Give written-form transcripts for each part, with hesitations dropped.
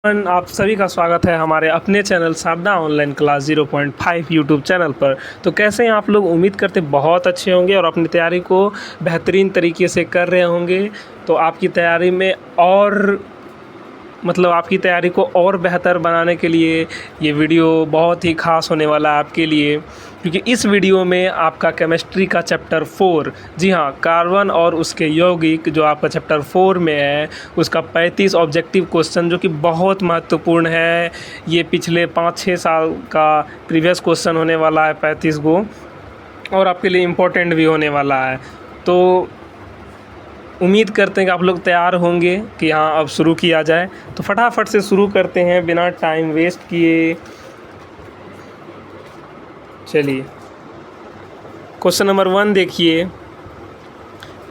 आप सभी का स्वागत है हमारे अपने channel Sharda online class 0.5 YouTube channel पर। तो कैसे हैं आप लोग? उम्मीद करते बहुत अच्छे होंगे और अपनी तैयारी को बेहतरीन तरीके से कर रहे होंगे। तो आपकी तैयारी में और आपकी तैयारी को और बेहतर बनाने के लिए ये वीडियो बहुत ही ख़ास होने वाला है आपके लिए, क्योंकि इस वीडियो में आपका केमिस्ट्री का चैप्टर 4, जी हाँ, कार्बन और उसके यौगिक, जो आपका चैप्टर 4 में है, उसका 35 ऑब्जेक्टिव क्वेश्चन जो कि बहुत महत्वपूर्ण है। ये पिछले 5-6 साल का प्रीवियस क्वेश्चन होने वाला है 35 गो, और आपके लिए इम्पोर्टेंट भी होने वाला है। तो उम्मीद करते हैं कि आप लोग तैयार होंगे कि हाँ अब शुरू किया जाए। तो फटाफट से शुरू करते हैं बिना टाइम वेस्ट किए। चलिए, क्वेश्चन नंबर 1 देखिए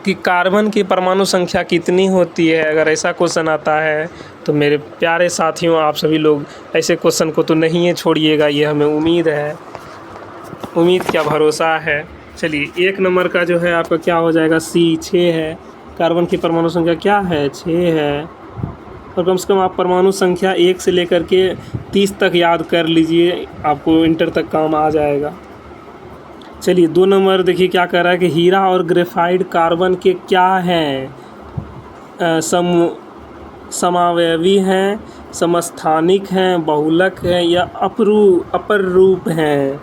कि कार्बन की परमाणु संख्या कितनी होती है। अगर ऐसा क्वेश्चन आता है तो मेरे प्यारे साथियों, आप सभी लोग ऐसे क्वेश्चन को तो नहीं है छोड़िएगा, ये हमें उम्मीद है, उम्मीद क्या भरोसा है। चलिए, 1 नंबर का जो है आपका क्या हो जाएगा, C 6 है। कार्बन की परमाणु संख्या क्या है, 6 है। और कम से कम आप परमाणु संख्या 1 से लेकर के 30 तक याद कर लीजिए, आपको इंटर तक काम आ जाएगा। चलिए, 2 नंबर देखिए क्या कह रहा है कि हीरा और ग्रेफाइट कार्बन के क्या हैं, समावयवी हैं, समस्थानिक हैं, बहुलक हैं या अपर रूप हैं।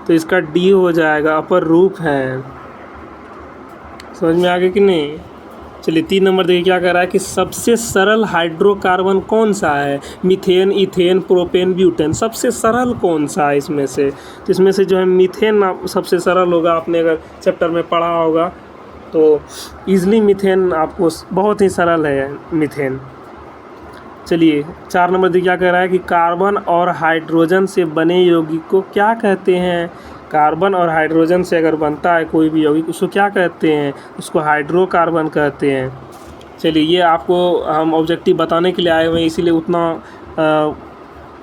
तो इसका D हो जाएगा, अपर रूप हैं। समझ में आ गया कि नहीं? चलिए, 3 नंबर देखिए क्या कह रहा है कि सबसे सरल हाइड्रोकार्बन कौन सा है, मीथेन, इथेन, प्रोपेन, ब्यूटेन। सबसे सरल कौन सा है इसमें से? तो इसमें से जो है मीथेन सबसे सरल होगा। आपने अगर चैप्टर में पढ़ा होगा तो ईज़िली मीथेन आपको बहुत ही सरल है मीथेन। चलिए, 4 नंबर देखिए क्या कह रहा है कि कार्बन और हाइड्रोजन से बने यौगिक को क्या कहते हैं। कार्बन और हाइड्रोजन से अगर बनता है कोई भी यौगिक, उसको क्या कहते हैं? उसको हाइड्रोकार्बन कहते हैं। चलिए, ये आपको हम ऑब्जेक्टिव बताने के लिए आए हुए हैं, इसीलिए उतना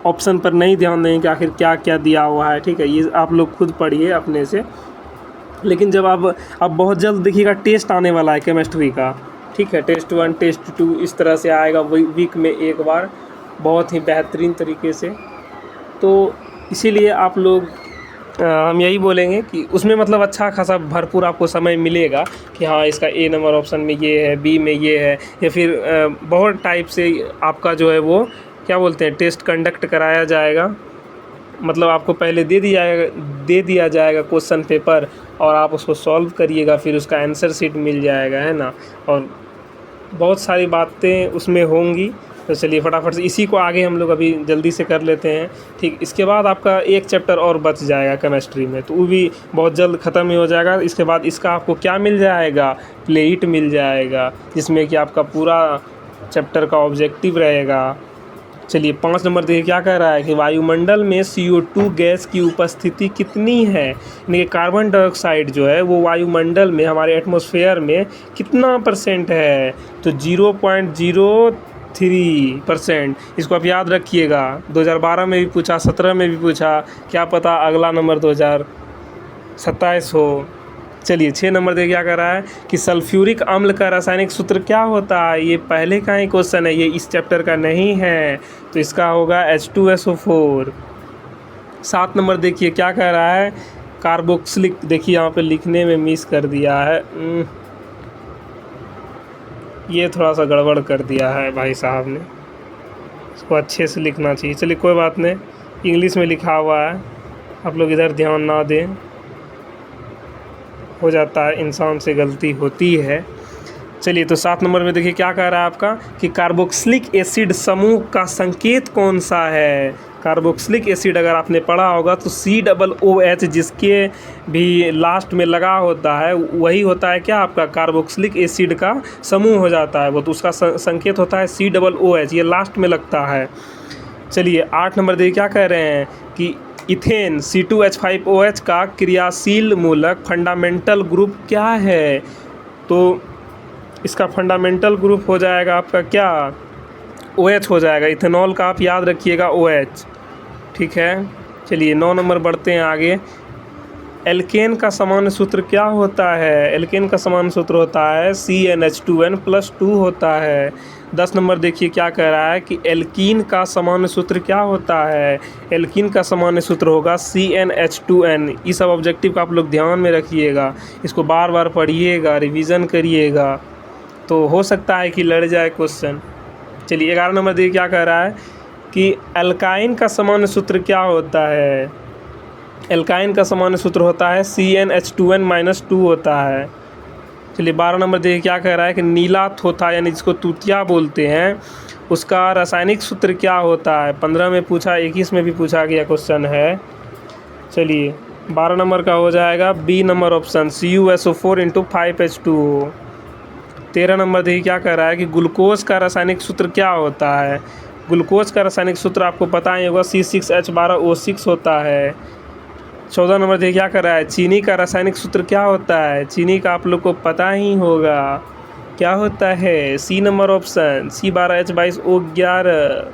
ऑप्शन पर नहीं ध्यान देंगे कि आखिर क्या क्या दिया हुआ है। ठीक है, ये आप लोग खुद पढ़िए अपने से। लेकिन जब अब बहुत जल्द देखिएगा टेस्ट आने वाला है केमिस्ट्री का। ठीक है, टेस्ट 1, टेस्ट 2 इस तरह से आएगा वीक में एक बार, बहुत ही बेहतरीन तरीके से। तो इसीलिए आप लोग हम यही बोलेंगे कि उसमें अच्छा खासा भरपूर आपको समय मिलेगा कि हाँ इसका A नंबर ऑप्शन में ये है, B में ये है, या फिर बहुत टाइप से आपका जो है वो क्या बोलते हैं, टेस्ट कंडक्ट कराया जाएगा। आपको पहले दे दिया जाएगा क्वेश्चन पेपर, और आप उसको सॉल्व करिएगा, फिर उसका आंसर शीट मिल जाएगा, है ना। और बहुत सारी बातें उसमें होंगी। तो चलिए फटाफट से इसी को आगे हम लोग अभी जल्दी से कर लेते हैं। ठीक, इसके बाद आपका एक चैप्टर और बच जाएगा केमिस्ट्री में, तो वो भी बहुत जल्द ख़त्म ही हो जाएगा। इसके बाद इसका आपको क्या मिल जाएगा, प्लेट मिल जाएगा, जिसमें कि आपका पूरा चैप्टर का ऑब्जेक्टिव रहेगा। चलिए, 5 नंबर देखिए क्या कह रहा है कि वायुमंडल में CO2 गैस की उपस्थिति कितनी है। यानी कि कार्बन डाइऑक्साइड जो है वो वायुमंडल में, हमारे एटमॉस्फेयर में कितना % है। तो 0.03%। इसको आप याद रखिएगा, 2012 में भी पूछा, 17 में भी पूछा, क्या पता अगला नंबर 2027 हो। चलिए, 6 नंबर देखिए क्या कर रहा है कि सल्फ्यूरिक अम्ल का रासायनिक सूत्र क्या होता है। ये पहले का ही क्वेश्चन है, ये इस चैप्टर का नहीं है, तो इसका होगा H2SO4। 7 नंबर देखिए क्या कह रहा है, कार्बोक्सिलिक, देखिए यहाँ पे लिखने में मिस कर दिया है, ये थोड़ा सा गड़बड़ कर दिया है भाई साहब ने, इसको अच्छे से लिखना चाहिए। चलिए कोई बात नहीं, इंग्लिश में लिखा हुआ है, आप लोग इधर ध्यान ना दें, हो जाता है, इंसान से गलती होती है। चलिए, तो 7 नंबर में देखिए क्या कह रहा है आपका कि कार्बोक्सिलिक एसिड समूह का संकेत कौन सा है। कार्बोक्सिलिक एसिड अगर आपने पढ़ा होगा तो COOH जिसके भी लास्ट में लगा होता है वही होता है क्या, आपका कार्बोक्सिलिक एसिड का समूह हो जाता है वो, तो उसका संकेत होता है COOH, ये लास्ट में लगता है। चलिए, 8 नंबर देखिए क्या कह रहे हैं कि इथेन C2H5OH का क्रियाशील मूलक फंडामेंटल ग्रुप क्या है। तो इसका फंडामेंटल ग्रुप हो जाएगा आपका क्या, OH हो जाएगा। इथेनॉल का आप याद रखिएगा OH। ठीक है, चलिए 9 नंबर बढ़ते हैं आगे। एल्केन का सामान्य सूत्र क्या होता है। एल्केन का सामान्य सूत्र होता है CnH2n+2 होता है। 10 नंबर देखिए क्या कह रहा है कि एल्कीन का सामान्य सूत्र क्या होता है। एल्कीन का सामान्य सूत्र होगा CnH2n। इस सब ऑब्जेक्टिव का आप लोग ध्यान में रखिएगा, इसको बार बार पढ़िएगा, रिवीजन करिएगा, तो हो सकता है कि लड़ जाए क्वेश्चन। चलिए 11 नंबर देखिए क्या कह रहा है कि एल्काइन का सामान्य सूत्र क्या होता है। एल्काइन का सामान्य सूत्र होता है CnH2n-2 होता है। चलिए 12 नंबर देखिए क्या कह रहा है कि नीला थोथा यानी जिसको तूतिया बोलते हैं उसका रासायनिक सूत्र क्या होता है। 15 में पूछा, 21 में भी पूछा गया क्वेश्चन है। चलिए 12 नंबर का हो जाएगा B number option CuSO4 × 5H2O। 13 number देखिए क्या कह रहा है कि ग्लूकोज का रासायनिक सूत्र क्या होता है। ग्लूकोज का रासायनिक सूत्र आपको पता ही होगा C6H12O6 होता है। 14 नंबर देखिए क्या कर रहा है, चीनी का रासायनिक सूत्र क्या होता है। चीनी का आप लोग को पता ही होगा क्या होता है, C number option C12H22O11।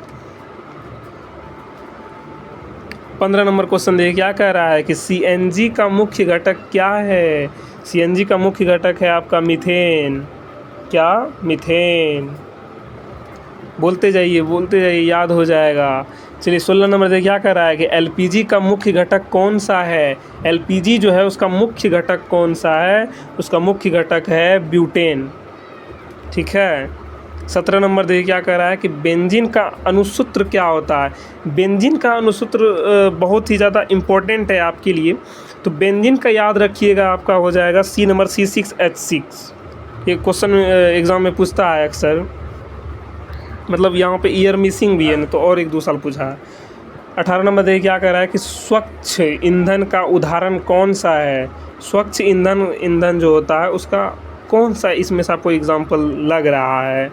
15 number question देखिए क्या कह रहा है कि CNG का मुख्य घटक क्या है। CNG का मुख्य घटक है आपका मीथेन। क्या, मीथेन। बोलते जाइए याद हो जाएगा। चलिए 16 नंबर देखिए क्या कर रहा है कि LPG का मुख्य घटक कौन सा है। LPG जो है उसका मुख्य घटक कौन सा है, उसका मुख्य घटक है ब्यूटेन। ठीक है। 17 नंबर देखिए क्या कह रहा है कि बेंजीन का अणुसूत्र क्या होता है। बेंजीन का अणुसूत्र बहुत ही ज़्यादा इम्पोर्टेंट है आपके लिए, तो बेंजीन का याद रखिएगा, आपका हो जाएगा सी नंबर C6H6। ये क्वेश्चन एग्ज़ाम में पूछता है अक्सर, मतलब यहाँ पे ईयर मिसिंग भी है ना, तो और 1-2 साल पूछा है। 18 नंबर देखिए क्या कह रहा है कि स्वच्छ ईंधन का उदाहरण कौन सा है। स्वच्छ ईंधन जो होता है उसका कौन सा इसमें से आपको एग्जाम्पल लग रहा है,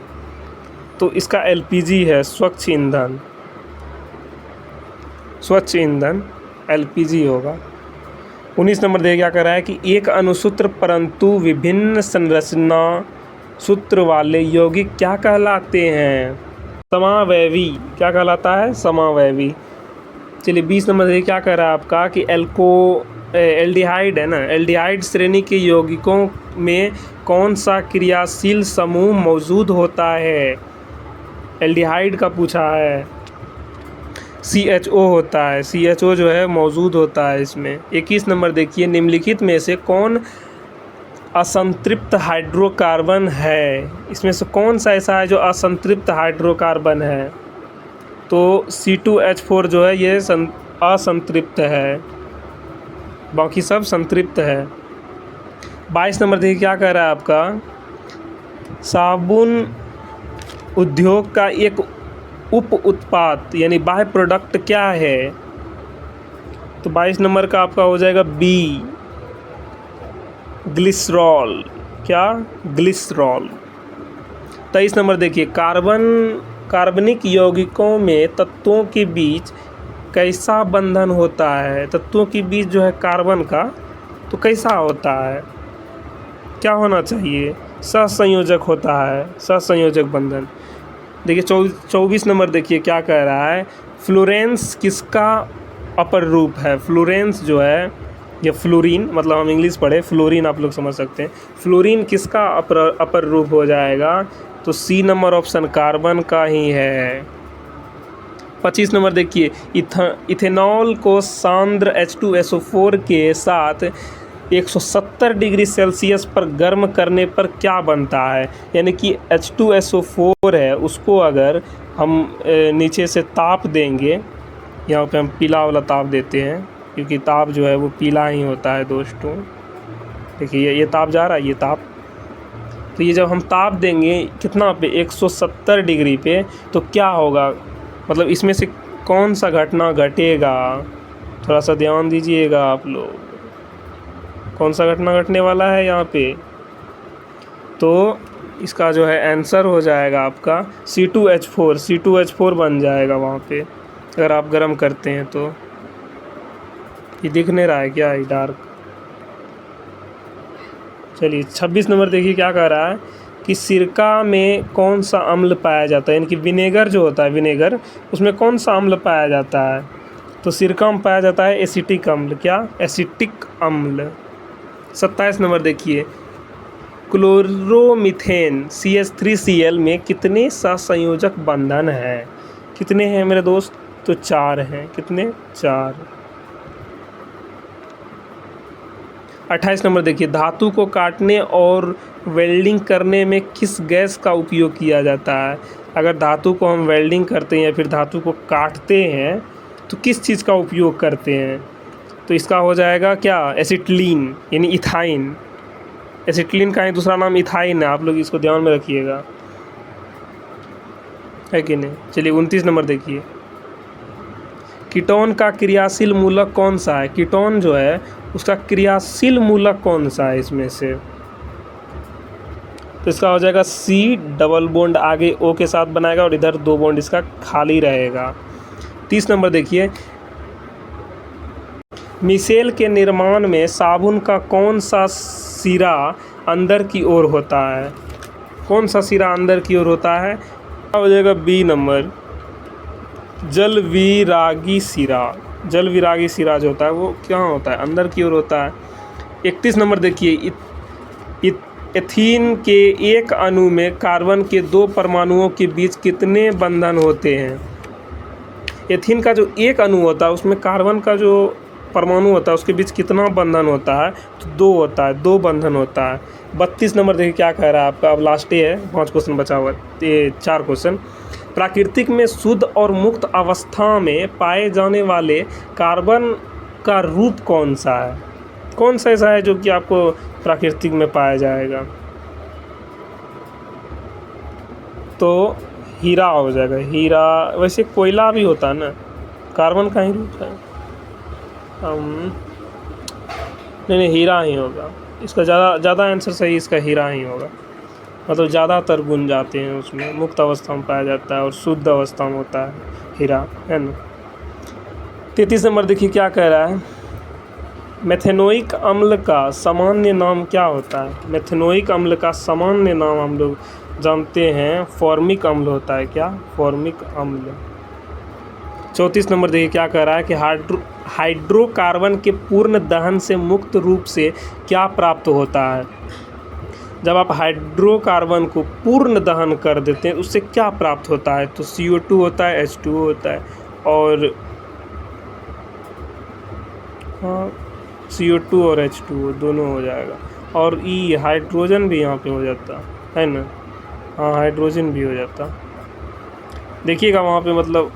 तो इसका LPG है। स्वच्छ ईंधन LPG होगा। 19 नंबर देखिए क्या कह रहा है कि एक अणुसूत्र परंतु विभिन्न संरचना सूत्र वाले यौगिक क्या कहलाते हैं। समावयवी। क्या कहलाता है, समावयवी। चलिए 20 नंबर देखिए क्या कह रहा है आपका कि एल्डिहाइड है ना, एल्डिहाइड श्रेणी के यौगिकों में कौन सा क्रियाशील समूह मौजूद होता है। एल्डिहाइड का पूछा है, CHO होता है। CHO जो है मौजूद होता है इसमें। 21 नंबर देखिए निम्नलिखित में से कौन असंतृप्त हाइड्रोकार्बन है। इसमें से कौन सा ऐसा है जो असंतृप्त हाइड्रोकार्बन है, तो C2H4 जो है ये असंतृप्त है, बाकी सब संतृप्त है। 22 नंबर देखिए क्या कह रहा है आपका, साबुन उद्योग का एक उप उत्पाद यानी बाय प्रोडक्ट क्या है, तो 22 नंबर का आपका हो जाएगा बी ग्लिसरॉल। क्या, ग्लिसरॉल। 23 नंबर देखिए कार्बनिक यौगिकों में तत्वों के बीच कैसा बंधन होता है। तत्वों के बीच जो है कार्बन का, तो कैसा होता है, क्या होना चाहिए, सहसंयोजक होता है, सहसंयोजक बंधन। देखिए 24 नंबर देखिए क्या कह रहा है, फ्लोरेंस किसका अपर रूप है। फ्लोरेंस जो है ये फ्लोरीन, मतलब हम इंग्लिश पढ़े फ्लोरीन, आप लोग समझ सकते हैं। फ्लोरीन किसका अपर रूप हो जाएगा, तो सी नंबर ऑप्शन कार्बन का ही है। 25 नंबर देखिए इथेनॉल को सांद्र H2SO4 के साथ 170 डिग्री सेल्सियस पर गर्म करने पर क्या बनता है। यानी कि H2SO4 है, उसको अगर हम नीचे से ताप देंगे, यहाँ पे हम पीला वाला ताप देते हैं क्योंकि ताप जो है वो पीला ही होता है दोस्तों। देखिए ये ताप जा रहा है, ये ताप, तो ये जब हम ताप देंगे कितना पे, 170 डिग्री पे, तो क्या होगा, मतलब इसमें से कौन सा घटना घटेगा, थोड़ा सा ध्यान दीजिएगा आप लोग, कौन सा घटना घटने वाला है यहाँ पे, तो इसका जो है आंसर हो जाएगा आपका C2H4 बन जाएगा वहाँ पे, अगर आप गर्म करते हैं तो। ये दिख नहीं रहा है क्या, ये डार्क। चलिए 26 नंबर देखिए क्या कह रहा है कि सिरका में कौन सा अम्ल पाया जाता है, यानी कि विनेगर जो होता है, विनेगर उसमें कौन सा अम्ल पाया जाता है, तो सिरका में पाया जाता है एसिटिक अम्ल। क्या, एसिटिक अम्ल। 27 नंबर देखिए क्लोरोमीथेन CH3Cl में कितने सहसंयोजक बंधन हैं? कितने हैं मेरे दोस्त? तो 4 हैं। कितने? 4। 28 नंबर देखिए, धातु को काटने और वेल्डिंग करने में किस गैस का उपयोग किया जाता है? अगर धातु को हम वेल्डिंग करते हैं या फिर धातु को काटते हैं तो किस चीज़ का उपयोग करते हैं? तो इसका हो जाएगा क्या? एसिटिलीन यानी इथाइन। एसिटिलीन का ही दूसरा नाम इथाइन है, आप लोग इसको ध्यान में रखिएगा, है कि नहीं? चलिए 29 नंबर देखिए, कीटोन का क्रियाशील मूलक कौन सा है? कीटोन जो है उसका क्रियाशील मूलक कौन सा है इसमें से? तो इसका हो जाएगा C, डबल बॉन्ड आगे O के साथ बनाएगा और इधर 2 बॉन्ड इसका खाली रहेगा। 30 नंबर देखिए, मिसेल के निर्माण में साबुन का कौन सा सिरा अंदर की ओर होता है? कौन सा सिरा अंदर की ओर होता है? हो जाएगा B नंबर, जल विरागी सिरा। जल विरागी सिरा जो होता है वो क्या होता है? अंदर की ओर होता है। 31 नंबर देखिए, एथीन के एक अणु में कार्बन के 2 परमाणुओं के बीच कितने बंधन होते हैं? एथीन का जो एक अणु होता है उसमें कार्बन का जो परमाणु होता है उसके बीच कितना बंधन होता है? तो 2 होता है, 2 बंधन होता है। 32 नंबर देखिए क्या कह रहा है आपका, अब लास्ट है, 5 क्वेश्चन बचा हुआ है, 4 क्वेश्चन। प्राकृतिक में शुद्ध और मुक्त अवस्था में पाए जाने वाले कार्बन का रूप कौन सा है? कौन सा ऐसा है जो कि आपको प्राकृतिक में पाया जाएगा? तो हीरा हो जाएगा, हीरा। वैसे कोयला भी होता है ना, कार्बन का ही रूप है। नहीं, हीरा ही होगा इसका। ज़्यादा आंसर सही इसका हीरा ही होगा। मतलब ज़्यादातर गुण जाते हैं उसमें, मुक्त अवस्था में पाया जाता है और शुद्ध अवस्था में होता है हीरा, है ना। 33 नंबर देखिए क्या कह रहा है, मेथेनोइक अम्ल का सामान्य नाम क्या होता है? मेथेनोइक अम्ल का सामान्य नाम हम लोग जानते हैं फॉर्मिक अम्ल होता है। क्या? फॉर्मिक अम्ल। 34 नंबर देखिए क्या कह रहा है कि हाइड्रोकार्बन के पूर्ण दहन से मुक्त रूप से क्या प्राप्त होता है? जब आप हाइड्रोकार्बन को पूर्ण दहन कर देते हैं उससे क्या प्राप्त होता है? तो CO2 होता है, H2O होता है, और हाँ CO2 और H2O दोनों हो जाएगा, और हाइड्रोजन भी यहाँ पे हो जाता है ना। हाँ, हाइड्रोजन भी हो जाता। देखिएगा वहाँ पे, मतलब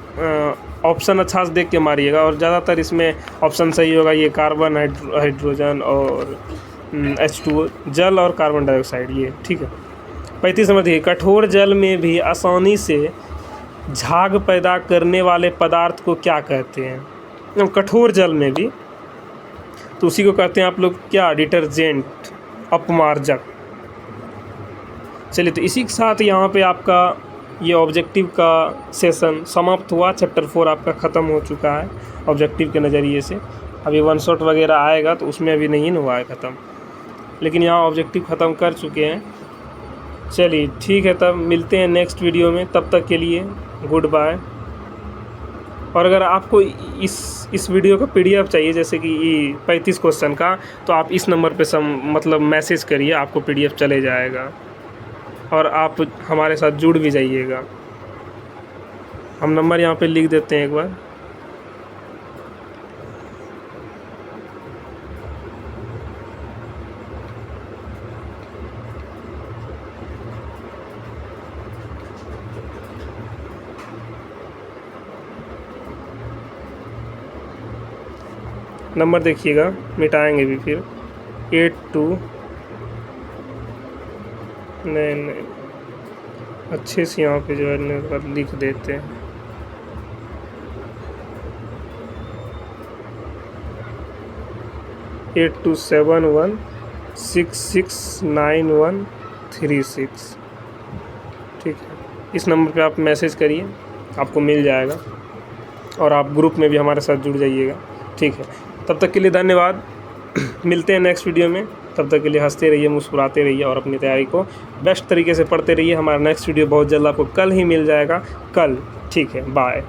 ऑप्शन अच्छा से देख के मारिएगा, और ज़्यादातर इसमें ऑप्शन सही होगा ये कार्बन, हाइड्रोजन और H2O, जल और कार्बन डाइऑक्साइड, ये ठीक है। 35 नंबर देखिए, कठोर जल में भी आसानी से झाग पैदा करने वाले पदार्थ को क्या कहते हैं? कठोर जल में भी, तो उसी को कहते हैं आप लोग क्या? डिटर्जेंट, अपमार्जक। चलिए, तो इसी के साथ यहाँ पे आपका ये ऑब्जेक्टिव का सेशन समाप्त हुआ। चैप्टर 4 आपका ख़त्म हो चुका है ऑब्जेक्टिव के नज़रिए से। अभी 1 शॉट वगैरह आएगा तो उसमें अभी नहीं हुआ है ख़त्म, लेकिन यहाँ ऑब्जेक्टिव ख़त्म कर चुके हैं। चलिए ठीक है, तब मिलते हैं नेक्स्ट वीडियो में। तब तक के लिए गुड बाय। और अगर आपको इस वीडियो का PDF चाहिए, जैसे कि 35 क्वेश्चन का, तो आप इस नंबर पे मतलब मैसेज करिए, आपको PDF चले जाएगा, और आप हमारे साथ जुड़ भी जाइएगा। हम नंबर यहाँ पे लिख देते हैं एक बार। नंबर देखिएगा, मिटाएंगे भी फिर। 82 नहीं अच्छे से यहाँ पे जो है लिख देते हैं। 8271669136। ठीक है, इस नंबर पे आप मैसेज करिए, आपको मिल जाएगा, और आप ग्रुप में भी हमारे साथ जुड़ जाइएगा। ठीक है, तब तक के लिए धन्यवाद। मिलते हैं नेक्स्ट वीडियो में। तब तक के लिए हंसते रहिए, मुस्कुराते रहिए, और अपनी तैयारी को बेस्ट तरीके से पढ़ते रहिए। हमारा नेक्स्ट वीडियो बहुत जल्द आपको कल ही मिल जाएगा, कल। ठीक है, बाय।